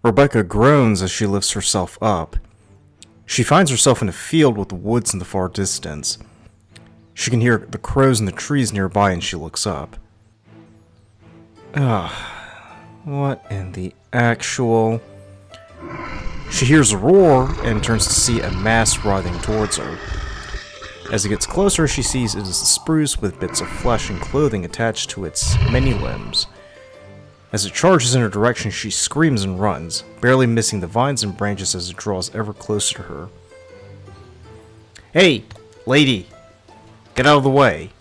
Rebecca groans as she lifts herself up. She finds herself in a field with the woods in the far distance. She can hear the crows in the trees nearby and she looks up. What in the actual... She hears a roar and turns to see a mass writhing towards her. As it gets closer, she sees it is the spruce with bits of flesh and clothing attached to its many limbs. As it charges in her direction, she screams and runs, barely missing the vines and branches as it draws ever closer to her. "Hey, lady! Get out of the way!"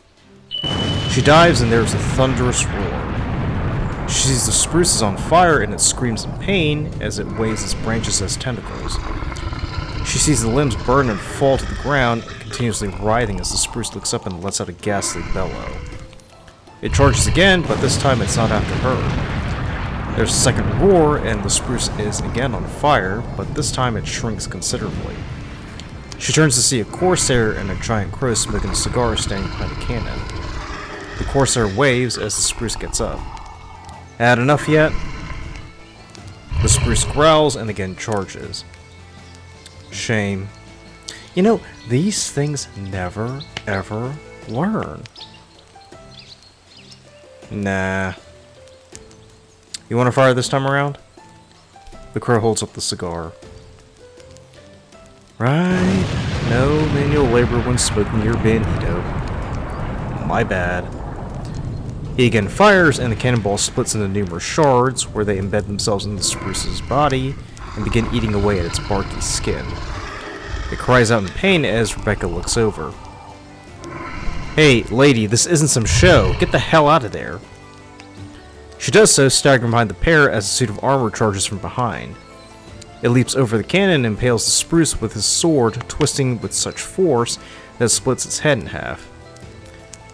She dives and there's a thunderous roar. She sees the spruce is on fire and it screams in pain as it waves its branches as tentacles. She sees the limbs burn and fall to the ground, continuously writhing as the spruce looks up and lets out a ghastly bellow. It charges again, but this time it's not after her. There's a second roar and the spruce is again on fire, but this time it shrinks considerably. She turns to see a corsair and a giant crow smoking a cigar standing behind a cannon. The corsair waves as the spruce gets up. "Had enough yet?" The spruce growls and again charges. Shame. You know, these things never, ever learn. Nah. You want to fire this time around? The crow holds up the cigar. Right. No manual labor when smoking your bandito. My bad. He again fires, and the cannonball splits into numerous shards, where they embed themselves in the spruce's body and begin eating away at its barky skin. It cries out in pain as Rebecca looks over. "Hey, lady, this isn't some show. Get the hell out of there." She does so, staggering behind the pair as a suit of armor charges from behind. It leaps over the cannon and impales the spruce with his sword, twisting with such force that it splits its head in half.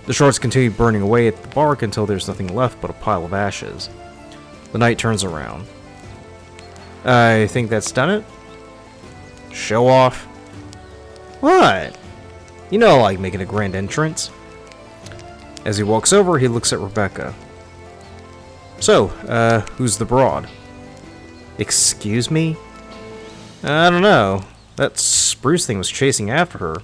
The shards continue burning away at the bark until there's nothing left but a pile of ashes. The knight turns around. "I think that's done it?" "Show off." "What?" "You know I like making a grand entrance." As he walks over, he looks at Rebecca. "So, who's the broad?" "Excuse me?" "I don't know. That spruce thing was chasing after her.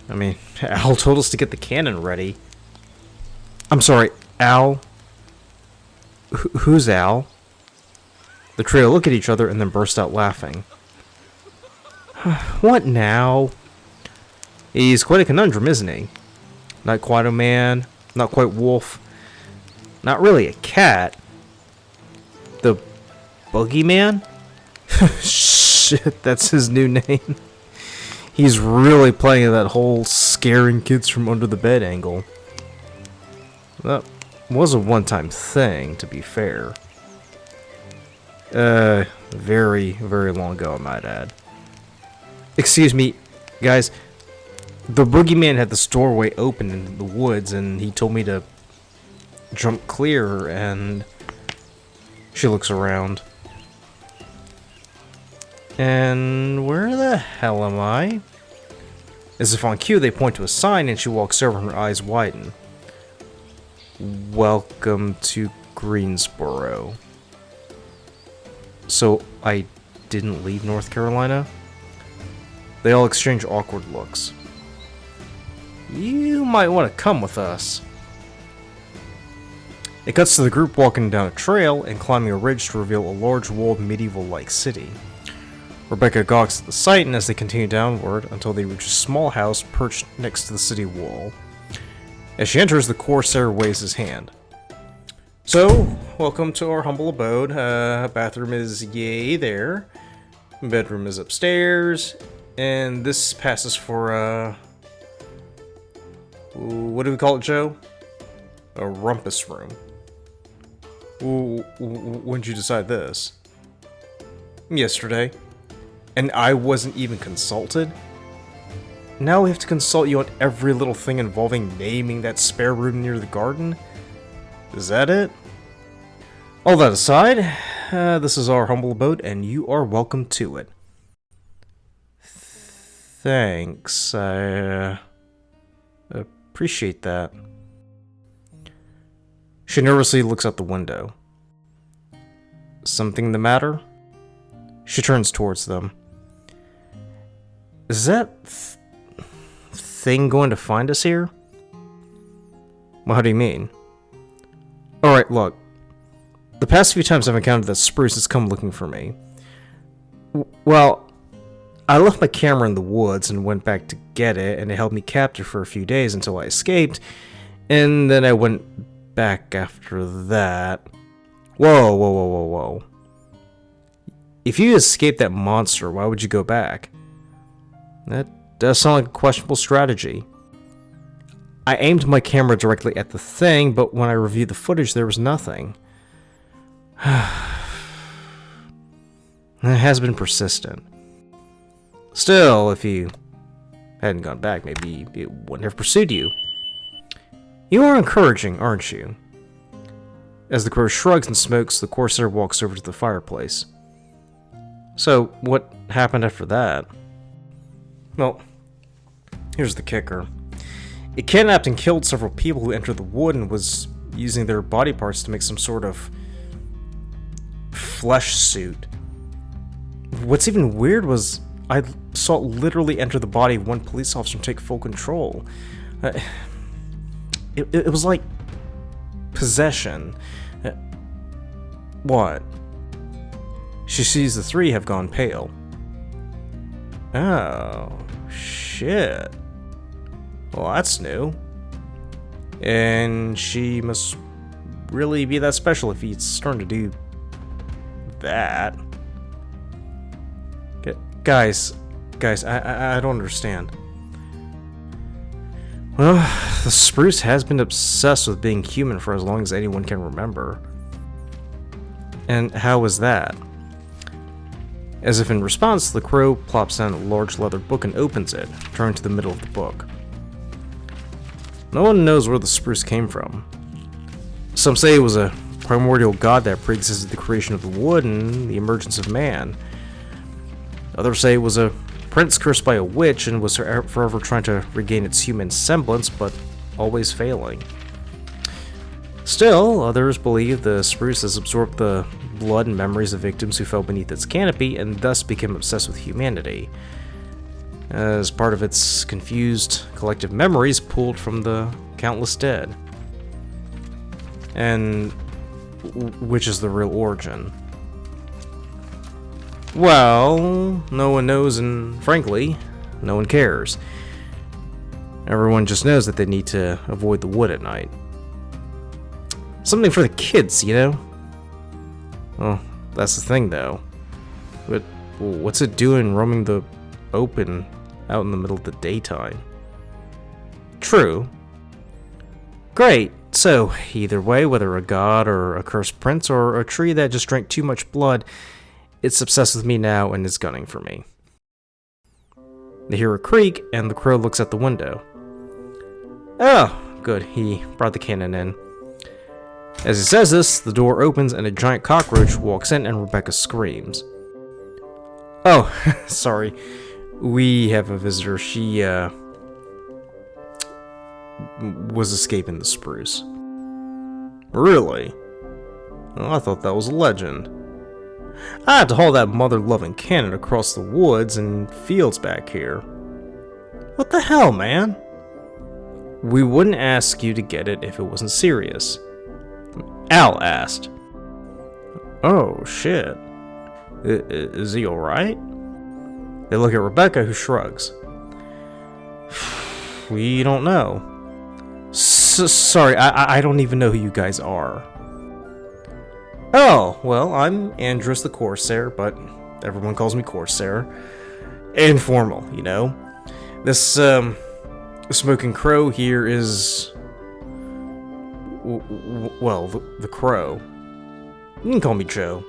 I mean, Al told us to get the cannon ready." "I'm sorry, Al? Who's Al?" The trio look at each other and then burst out laughing. "What now?" "He's quite a conundrum, isn't he? Not quite a man, not quite wolf, not really a cat. The Boogeyman?" Shit, that's his new name. He's really playing that whole scaring kids from under the bed angle. That was a one-time thing, to be fair. Very, very long ago, I might add. Excuse me, guys. The boogeyman had this doorway open in the woods, and he told me to jump clear, and... She looks around. "And where the hell am I?" As if on cue, they point to a sign, and she walks over and her eyes widen. "Welcome to Greensboro." So, I didn't leave North Carolina? They all exchange awkward looks. "You might want to come with us." It cuts to the group walking down a trail and climbing a ridge to reveal a large walled medieval-like city. Rebecca gawks at the sight, and as they continue downward until they reach a small house perched next to the city wall. As she enters, the corsair waves his hand. "So, welcome to our humble abode. Bathroom is yay there. Bedroom is upstairs. And this passes for, what do we call it, Joe? A rumpus room. When did you decide this?" "Yesterday. And I wasn't even consulted? Now we have to consult you on every little thing involving naming that spare room near the garden? Is that it? All that aside, this is our humble abode, and you are welcome to it." "Thanks, I appreciate that." She nervously looks out the window. "Something the matter?" She turns towards them. Is that thing going to find us here? Well, how do you mean? Alright, look. The past few times I've encountered that Spruce has come looking for me. Well, I left my camera in the woods and went back to get it, and it held me captive for a few days until I escaped, and then I went back after that. Whoa, whoa, whoa, whoa, whoa. If you escaped that monster, why would you go back? That does sound like a questionable strategy. I aimed my camera directly at the thing, but when I reviewed the footage, there was nothing. It has been persistent. Still, if you hadn't gone back, maybe it wouldn't have pursued you. You are encouraging, aren't you? As the crow shrugs and smokes, the Corsair walks over to the fireplace. So, what happened after that? Well, here's the kicker. It kidnapped and killed several people who entered the wood and was using their body parts to make some sort of flesh suit. What's even weird was I saw it literally enter the body of one police officer and take full control. It was like possession. What? She sees the three have gone pale. Oh, shit. Well, that's new. And she must really be that special if he's starting to do that. Guys, I don't understand. Well, the Spruce has been obsessed with being human for as long as anyone can remember. And how was that? As if in response, the crow plops down a large leather book and opens it, turning to the middle of the book. No one knows where the Spruce came from. Some say it was a primordial god that pre-existed the creation of the wood and the emergence of man. Others say it was a prince cursed by a witch and was forever trying to regain its human semblance, but always failing. Still, others believe the Spruce has absorbed the blood and memories of victims who fell beneath its canopy and thus became obsessed with humanity, as part of its confused collective memories pulled from the countless dead. And which is the real origin? Well, no one knows, and frankly, no one cares. Everyone just knows that they need to avoid the wood at night. Something for the kids, you know? Well, that's the thing, though. But what's it doing roaming the open out in the middle of the daytime? True. Great. So, either way, whether a god or a cursed prince or a tree that just drank too much blood, it's obsessed with me now and is gunning for me. They hear a creak, and the crow looks at the window. Oh, good, he brought the cannon in. As he says this, the door opens and a giant cockroach walks in and Rebecca screams. Oh, sorry. We have a visitor. She, was escaping the Spruce. Really? Well, I thought that was a legend. I had to haul that mother-loving cannon across the woods and fields back here. What the hell, man? We wouldn't ask you to get it if it wasn't serious. Al asked. Oh, shit. Is he alright? They look at Rebecca, who shrugs. We don't know. Sorry, I don't even know who you guys are. Oh, well, I'm Andrus the Corsair, but everyone calls me Corsair. Informal, you know. This, smoking crow here is... well, the crow. You can call me Joe.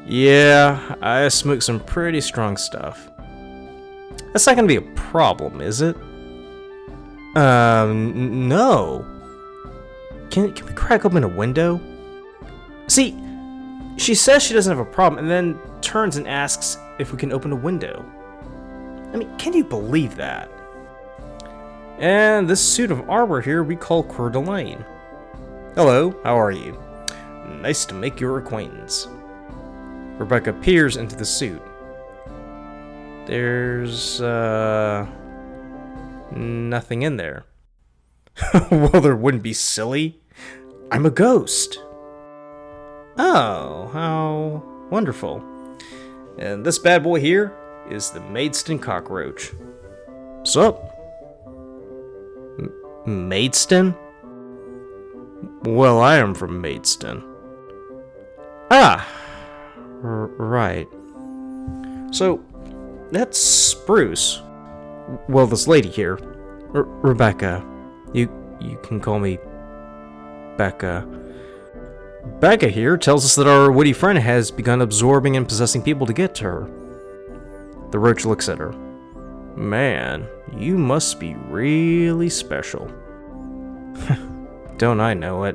Yeah, I smoke some pretty strong stuff. That's not gonna be a problem, is it? No. Can we crack open a window? See, she says she doesn't have a problem and then turns and asks if we can open a window. I mean, can you believe that? And this suit of armor here we call Coeur d'Alene. Hello, how are you? Nice to make your acquaintance. Rebecca peers into the suit. There's, nothing in there. Well, there wouldn't be, silly. I'm a ghost. Oh, how wonderful. And this bad boy here is the Maidstone cockroach. Sup? Maidstone? Well, I am from Maidstone. Ah! Right. So, that's Spruce. Well, this lady here. Rebecca. You can call me Becca. Becca here tells us that our witty friend has begun absorbing and possessing people to get to her. The roach looks at her. Man, you must be really special. Don't I know it?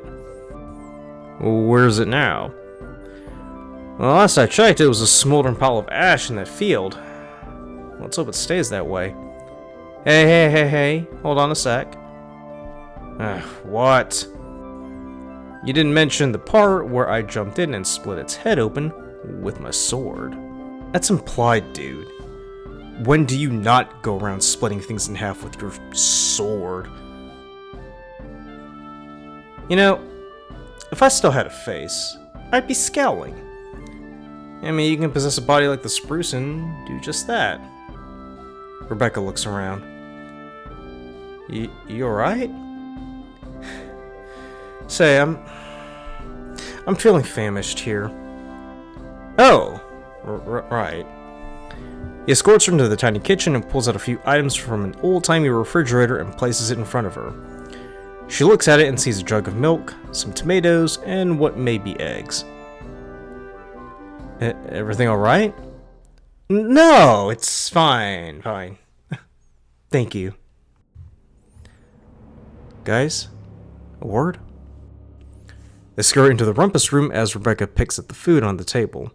Where is it now? Well, last I checked, it was a smoldering pile of ash in that field. Let's hope it stays that way. Hey, hold on a sec. What? You didn't mention the part where I jumped in and split its head open with my sword. That's implied, dude. When do you not go around splitting things in half with your sword? You know, if I still had a face, I'd be scowling. I mean, you can possess a body like the Spruce and do just that. Rebecca looks around. You alright? Say, I'm feeling famished here. Oh, right. He escorts her into the tiny kitchen and pulls out a few items from an old-timey refrigerator and places it in front of her. She looks at it and sees a jug of milk, some tomatoes, and what may be eggs. Everything alright? No, it's fine. Thank you. Guys, a word? They scurry into the rumpus room as Rebecca picks at the food on the table.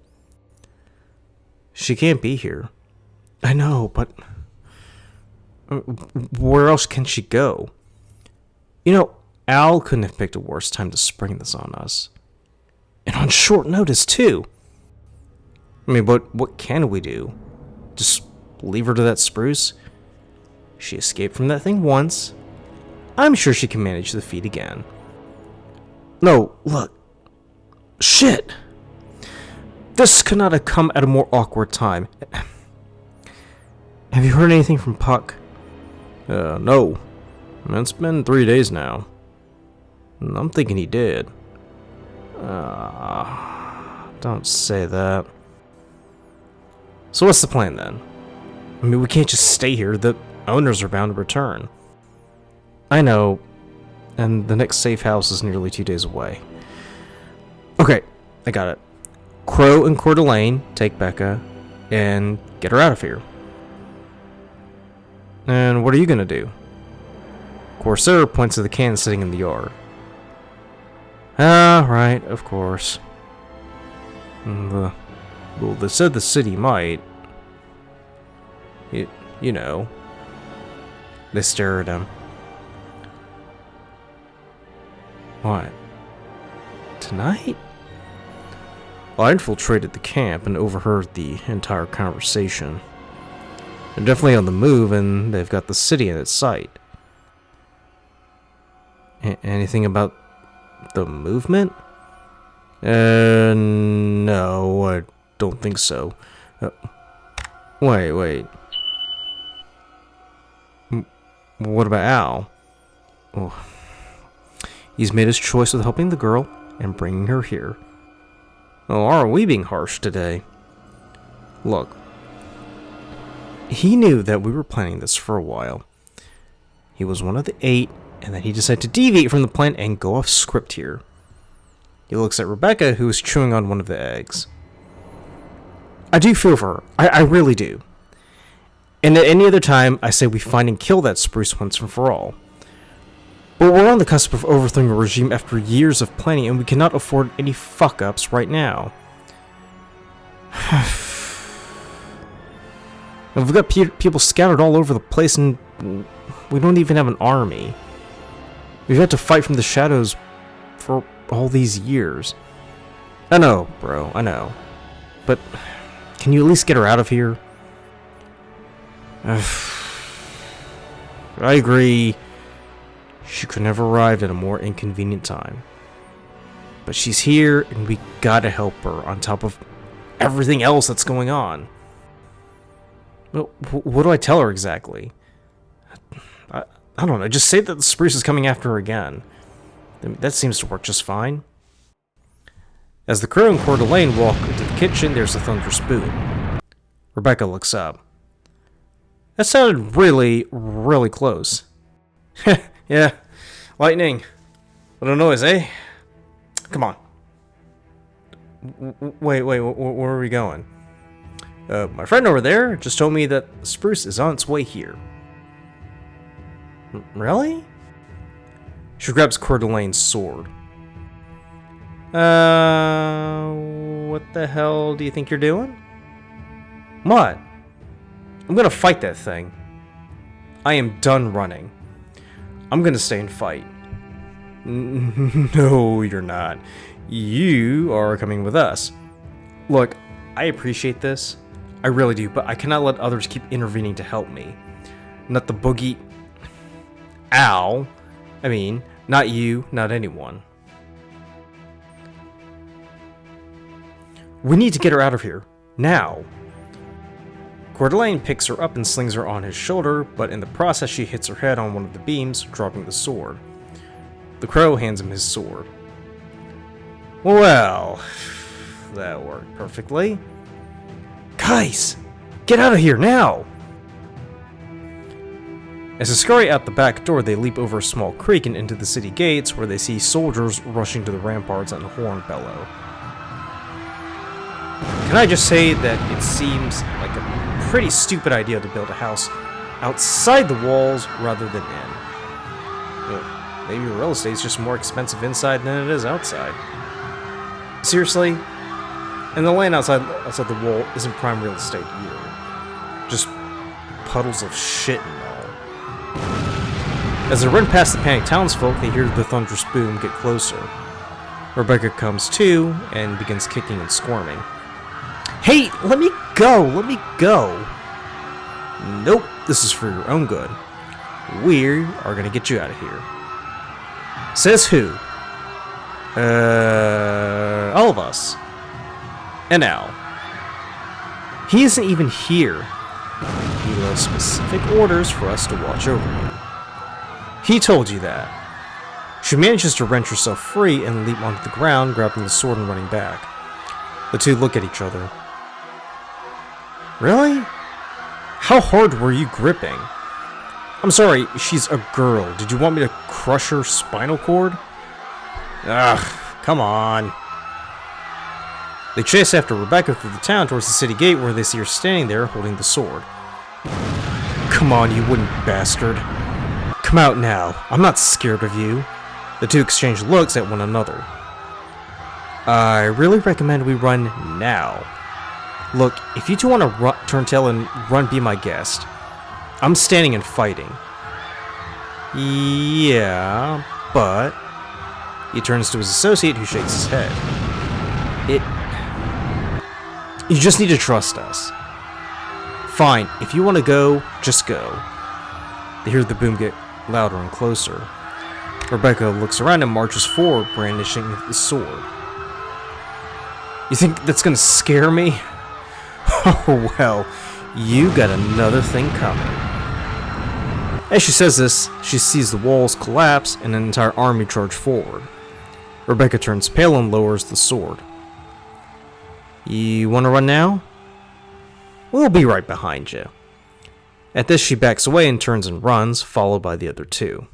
She can't be here. I know, but where else can she go? You know, Al couldn't have picked a worse time to spring this on us. And on short notice, too. I mean, but what can we do? Just leave her to that Spruce? She escaped from that thing once. I'm sure she can manage the feat again. No, look. Shit! This could not have come at a more awkward time. Have you heard anything from Puck? No. It's been 3 days now. I'm thinking he did. Don't say that. So what's the plan then? I mean, we can't just stay here. The owners are bound to return. I know. And the next safe house is nearly 2 days away. Okay, I got it. Crow and Coeur d'Alene take Becca and get her out of here. And what are you gonna do? Corsair points to the can sitting in the yard. Ah, right, of course. Well, they said the city might. You know. They stare at him. What? Tonight? Well, I infiltrated the camp and overheard the entire conversation. They're definitely on the move, and they've got the city in its sight. Anything about the movement? No, I don't think so. Wait. What about Al? Oh. He's made his choice with helping the girl and bringing her here. Oh, aren't we being harsh today? Look. He knew that we were planning this for a while. He was one of the 8, and then he decided to deviate from the plan and go off script here. He looks at Rebecca, who is chewing on one of the eggs. I do feel for her. I really do. And at any other time, I say we find and kill that Spruce once and for all. But we're on the cusp of overthrowing a regime after years of planning, and we cannot afford any fuck-ups right now. We've got people scattered all over the place, and we don't even have an army. We've had to fight from the shadows for all these years. I know, bro, I know. But can you at least get her out of here? I agree. She could have arrived at a more inconvenient time. But she's here, and we gotta help her on top of everything else that's going on. Well, what do I tell her exactly? I don't know. Just say that the Spruce is coming after her again. I mean, that seems to work just fine. As the Crow and Coeur d'Alene walk into the kitchen, there's a thunderous boom. Rebecca looks up. That sounded really, really close. Yeah, lightning. What a noise, eh? Come on. Wait, where are we going? My friend over there just told me that the Spruce is on its way here. Really? She grabs Coeur d'Alene's sword. What the hell do you think you're doing? What? I'm gonna fight that thing. I am done running. I'm gonna stay and fight. No, you're not. You are coming with us. Look, I appreciate this. I really do, but I cannot let others keep intervening to help me. Not the boogie... Ow. I mean, not you, not anyone. We need to get her out of here. Now. Coeur d'Alene picks her up and slings her on his shoulder, but in the process she hits her head on one of the beams, dropping the sword. The Crow hands him his sword. Well, that worked perfectly. Guys, get out of here now! As they scurry out the back door, they leap over a small creek and into the city gates, where they see soldiers rushing to the ramparts on a horn bellow. Can I just say that it seems like a pretty stupid idea to build a house outside the walls rather than in. Well, maybe real estate is just more expensive inside than it is outside. Seriously? And the land outside the wall isn't prime real estate either. Just puddles of shit and all. As they run past the panicked townsfolk, they hear the thunderous boom get closer. Rebecca comes to and begins kicking and squirming. Hey, let me go! Let me go! Nope, this is for your own good. We are gonna get you out of here. Says who? All of us. And Al. He isn't even here. He left specific orders for us to watch over you. He told you that. She manages to wrench herself free and leap onto the ground, grabbing the sword and running back. The two look at each other. Really? How hard were you gripping? I'm sorry, she's a girl. Did you want me to crush her spinal cord? Ugh, come on. They chase after Rebecca through the town towards the city gate, where they see her standing there holding the sword. Come on, you wooden bastard. Come out now. I'm not scared of you. The two exchange looks at one another. I really recommend we run now. Look, if you two want to turn tail and run, be my guest. I'm standing and fighting. Yeah, but... He turns to his associate, who shakes his head. You just need to trust us. Fine, if you want to go, just go. They hear the boom get louder and closer. Rebecca looks around and marches forward, brandishing the sword. You think that's gonna scare me? Oh well, you got another thing coming. As she says this, she sees the walls collapse and an entire army charge forward. Rebecca turns pale and lowers the sword. You want to run now? We'll be right behind you. At this, she backs away and turns and runs, followed by the other two.